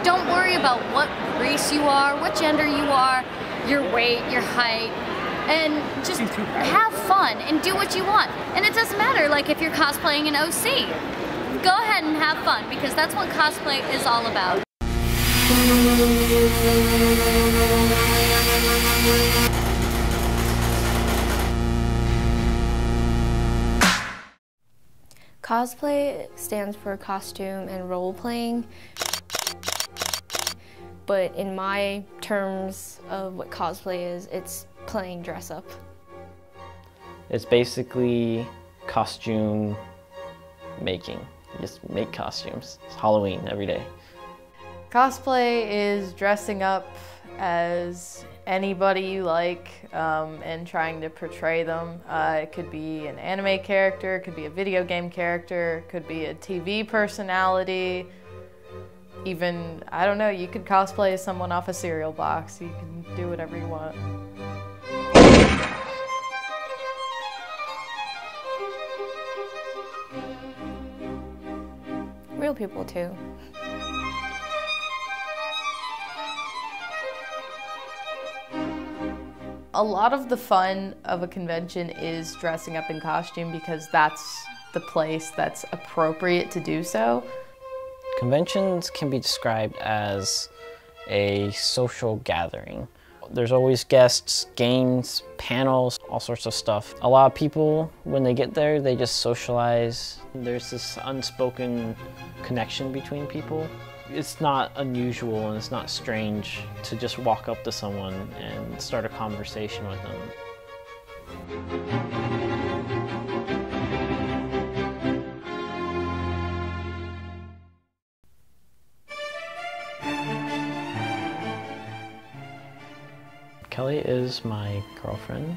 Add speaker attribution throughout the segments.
Speaker 1: Don't worry about what race you are, what gender you are, your weight, your height, and just have fun and do what you want. And it doesn't matter, like if you're cosplaying an OC, go ahead and have fun, because that's what cosplay is all about.
Speaker 2: Cosplay stands for costume and role-playing, but in my terms of what cosplay is, it's playing dress-up.
Speaker 3: It's basically costume making. You just make costumes. It's Halloween every day.
Speaker 4: Cosplay is dressing up as anybody you like and trying to portray them. It could be an anime character, it could be a video game character, it could be a TV personality. Even, I don't know, you could cosplay as someone off a cereal box. You can do whatever you want.
Speaker 2: Real people too.
Speaker 4: A lot of the fun of a convention is dressing up in costume because that's the place that's appropriate to do so.
Speaker 3: Conventions can be described as a social gathering. There's always guests, games, panels, all sorts of stuff. A lot of people, when they get there, they just socialize. There's this unspoken connection between people. It's not unusual and it's not strange to just walk up to someone and start a conversation with them. Kelly is my girlfriend.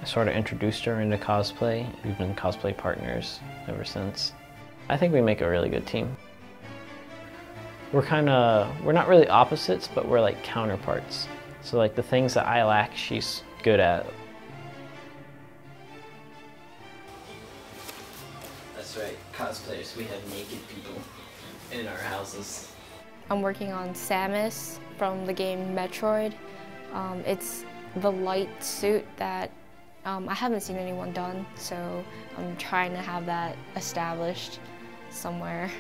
Speaker 3: I sort of introduced her into cosplay. We've been cosplay partners ever since. I think we make a really good team. We're not really opposites, but we're like counterparts. So like the things that I lack, she's good at. That's right, cosplayers, we have naked people in our houses.
Speaker 2: I'm working on Samus from the game Metroid. It's the light suit that I haven't seen anyone done, so I'm trying to have that established somewhere.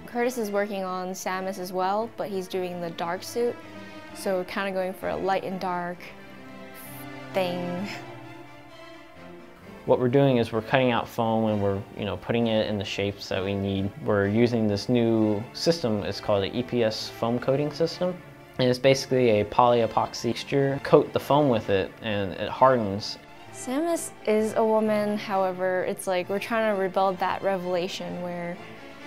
Speaker 2: Curtis is working on Samus as well, but he's doing the dark suit, so we're kind of going for a light and dark thing.
Speaker 3: What we're doing is we're cutting out foam and we're putting it in the shapes that we need. We're using this new system. It's called an EPS foam coating system. And it's basically a polyepoxy mixture. Coat the foam with it and it hardens.
Speaker 2: Samus is a woman, however, it's like we're trying to rebuild that revelation where,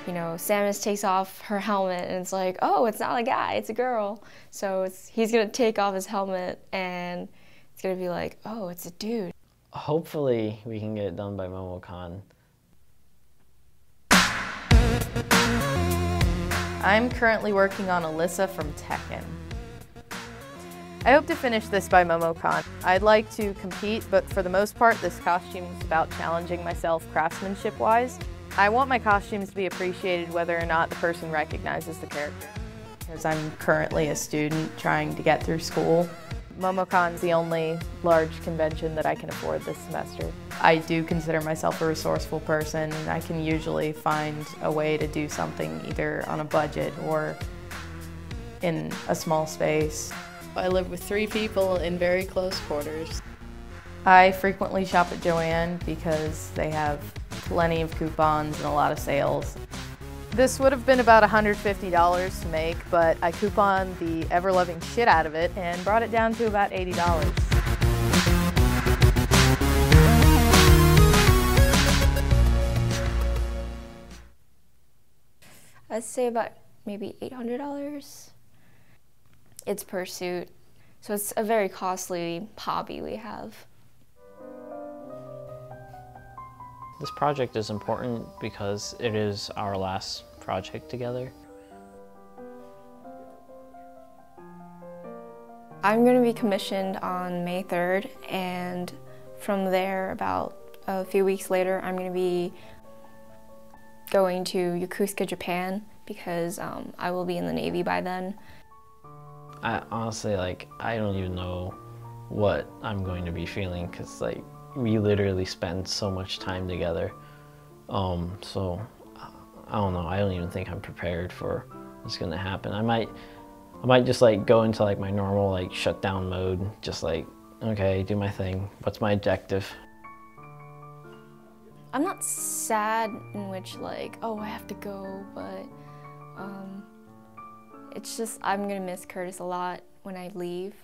Speaker 2: Samus takes off her helmet and it's like, oh, it's not a guy, it's a girl. So he's gonna take off his helmet and it's gonna be like, oh, it's a dude.
Speaker 3: Hopefully we can get it done by MomoCon.
Speaker 4: I'm currently working on Alyssa from Tekken. I hope to finish this by MomoCon. I'd like to compete, but for the most part, this costume is about challenging myself craftsmanship-wise. I want my costumes to be appreciated whether or not the person recognizes the character. Because I'm currently a student trying to get through school. MomoCon's the only large convention that I can afford this semester. I do consider myself a resourceful person, and I can usually find a way to do something either on a budget or in a small space. I live with 3 people in very close quarters. I frequently shop at Joann because they have plenty of coupons and a lot of sales. This would have been about $150 to make, but I couponed the ever-loving shit out of it and brought it down to about $80.
Speaker 2: I'd say about maybe $800. It's per suit, so it's a very costly hobby we have.
Speaker 3: This project is important because it is our last project together.
Speaker 2: I'm going to be commissioned on May 3rd, and from there, about a few weeks later, I'm going to be going to Yokosuka, Japan because I will be in the Navy by then.
Speaker 3: I honestly, like, I don't even know what I'm going to be feeling, because like we literally spend so much time together. So I don't know. I don't even think I'm prepared for what's gonna happen. I might just like go into like my normal like shutdown mode, just like, okay, do my thing. What's my objective?
Speaker 2: I'm not sad in which like, oh, I have to go, but it's just I'm gonna miss Curtis a lot when I leave.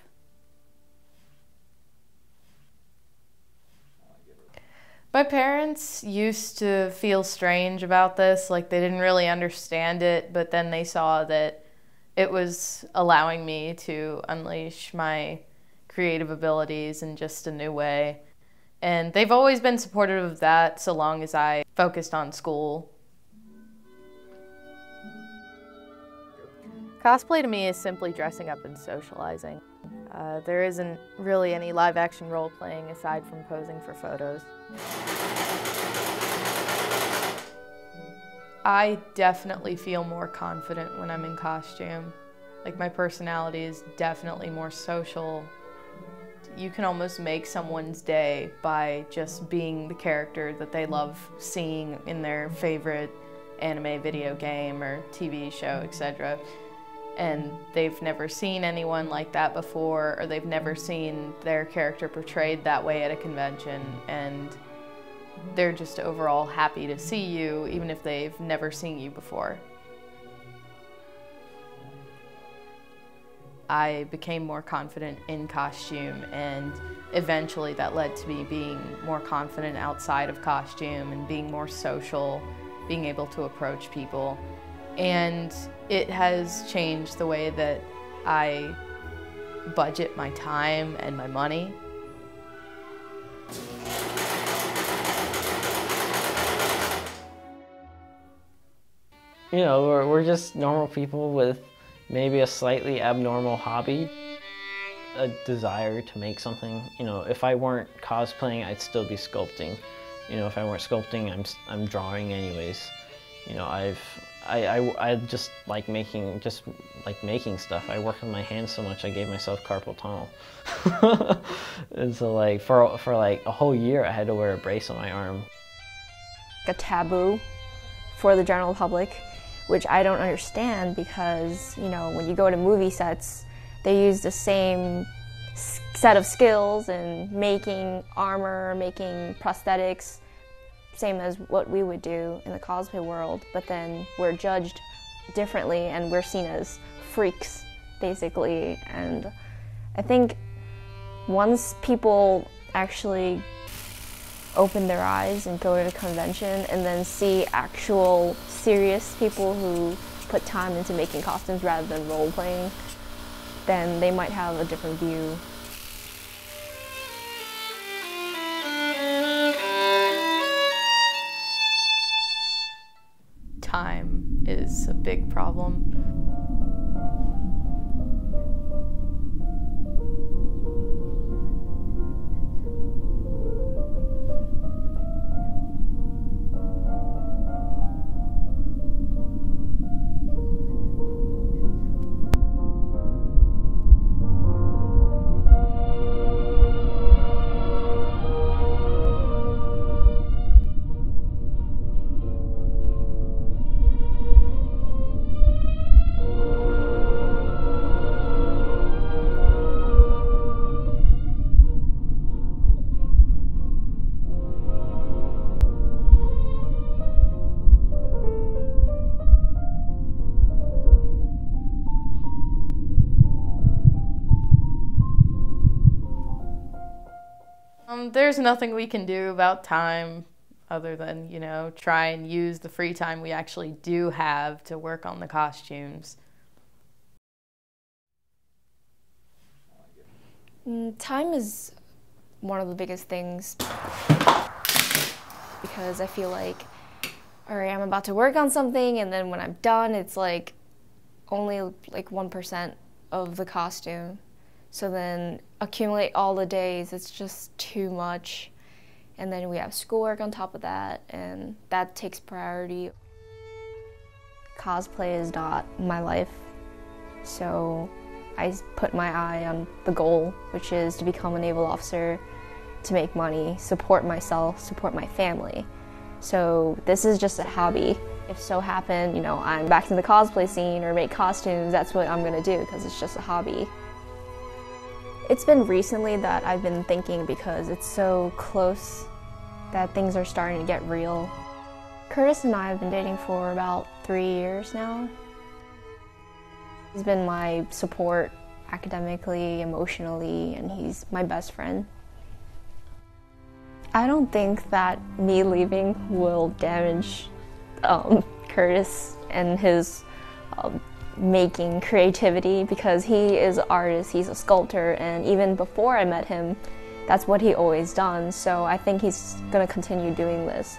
Speaker 4: My parents used to feel strange about this, like they didn't really understand it, but then they saw that it was allowing me to unleash my creative abilities in just a new way. And they've always been supportive of that so long as I focused on school. Cosplay to me is simply dressing up and socializing. There isn't really any live action role playing aside from posing for photos. I definitely feel more confident when I'm in costume. Like, my personality is definitely more social. You can almost make someone's day by just being the character that they love seeing in their favorite anime, video game, or TV show, etc. And they've never seen anyone like that before, or they've never seen their character portrayed that way at a convention, and they're just overall happy to see you, even if they've never seen you before. I became more confident in costume, and eventually that led to me being more confident outside of costume and being more social, being able to approach people. And it has changed the way that I budget my time and my money.
Speaker 3: You know, we're just normal people with maybe a slightly abnormal hobby, a desire to make something. You know, if I weren't cosplaying, I'd still be sculpting. You know, if I weren't sculpting, I'm drawing anyways. You know, I just like making stuff. I work with my hands so much I gave myself carpal tunnel. And so like for like a whole year I had to wear a brace on my arm.
Speaker 2: A taboo for the general public, which I don't understand, because, you know, when you go to movie sets, they use the same set of skills in making armor, making prosthetics, same as what we would do in the cosplay world, but then we're judged differently and we're seen as freaks, basically. And I think once people actually open their eyes and go to the convention and then see actual serious people who put time into making costumes rather than role-playing, then they might have a different view.
Speaker 4: Time is a big problem. There's nothing we can do about time other than, you know, try and use the free time we actually do have to work on the costumes.
Speaker 2: Time is one of the biggest things, because I feel like, all right, I'm about to work on something, and then when I'm done, it's like only like 1% of the costume. So then accumulate all the days, it's just too much. And then we have schoolwork on top of that, and that takes priority. Cosplay is not my life, so I put my eye on the goal, which is to become a naval officer, to make money, support myself, support my family. So this is just a hobby. If so happen, I'm back to the cosplay scene or make costumes, that's what I'm gonna do because it's just a hobby. It's been recently that I've been thinking because it's so close that things are starting to get real. Curtis and I have been dating for about 3 years now. He's been my support academically, emotionally, and he's my best friend. I don't think that me leaving will damage Curtis and his making creativity, because he is an artist, he's a sculptor, and even before I met him, that's what he always done, so I think he's gonna continue doing this.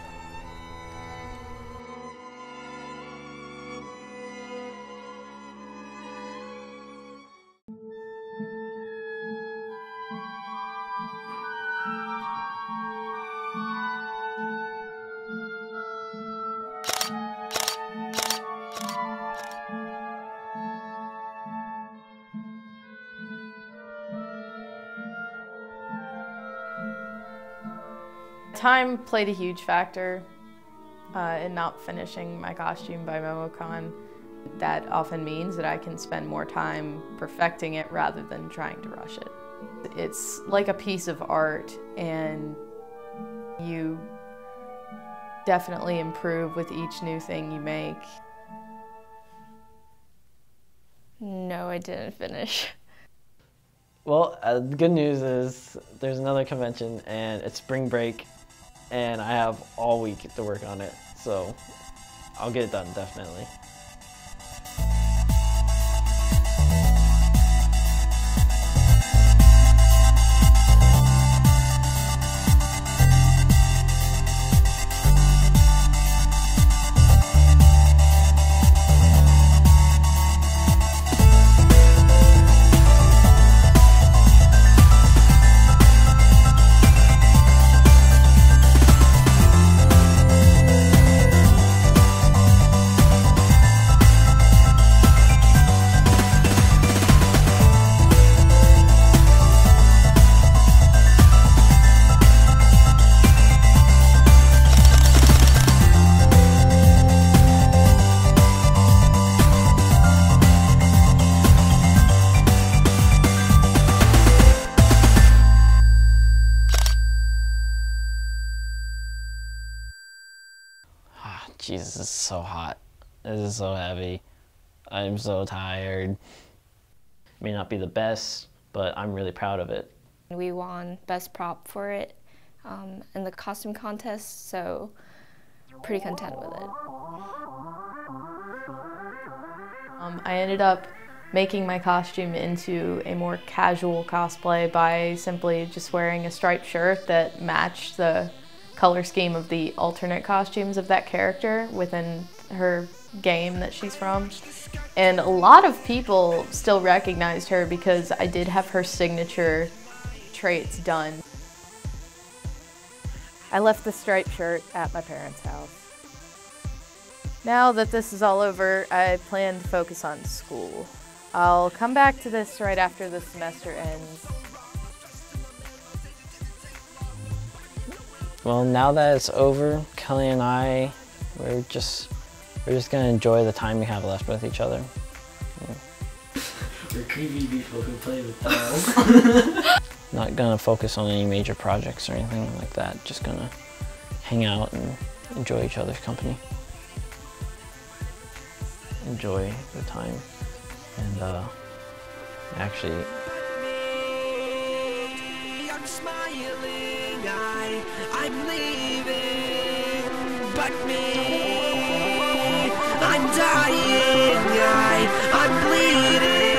Speaker 4: Time played a huge factor in not finishing my costume by MomoCon. That often means that I can spend more time perfecting it rather than trying to rush it. It's like a piece of art, and you definitely improve with each new thing you make.
Speaker 2: No, I didn't finish.
Speaker 3: Well, the good news is there's another convention and it's spring break and I have all week to work on it, so I'll get it done, definitely. Jesus, this is so hot. This is so heavy. I'm so tired. May not be the best, but I'm really proud of it.
Speaker 2: We won best prop for it in the costume contest, so pretty content with it.
Speaker 4: I ended up making my costume into a more casual cosplay by simply just wearing a striped shirt that matched the color scheme of the alternate costumes of that character within her game that she's from. And a lot of people still recognized her because I did have her signature traits done. I left the striped shirt at my parents' house. Now that this is all over, I plan to focus on school. I'll come back to this right after the semester ends.
Speaker 3: Well, now that it's over, Kelly and I, we're just gonna enjoy the time we have left with each other.
Speaker 5: We're creepy people who play with dolls.
Speaker 3: Not gonna focus on any major projects or anything like that. Just gonna hang out and enjoy each other's company. Enjoy the time and actually.
Speaker 6: I'm smiling, I'm leaving, but me, I'm dying, I'm bleeding.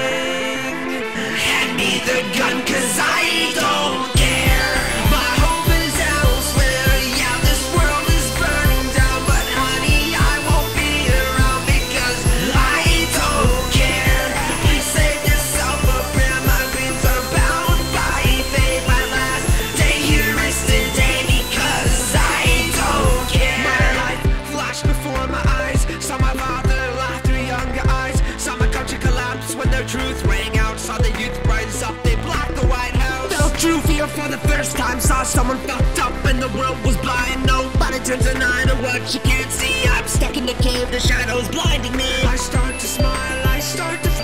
Speaker 6: Hand me the gun, 'cause I don't care. My hope is elsewhere, yeah, this world is burning down, but honey, I won't be around because I don't care. Please save yourself a prayer, my dreams are bound by fate. My last day here is today because I don't care. My life flashed before my eyes, saw my father laugh first time saw someone fucked up and the world was blind. Nobody turns an eye to what you can't see. I'm stuck in the cave, the shadows blinding me. I start to smile, I start to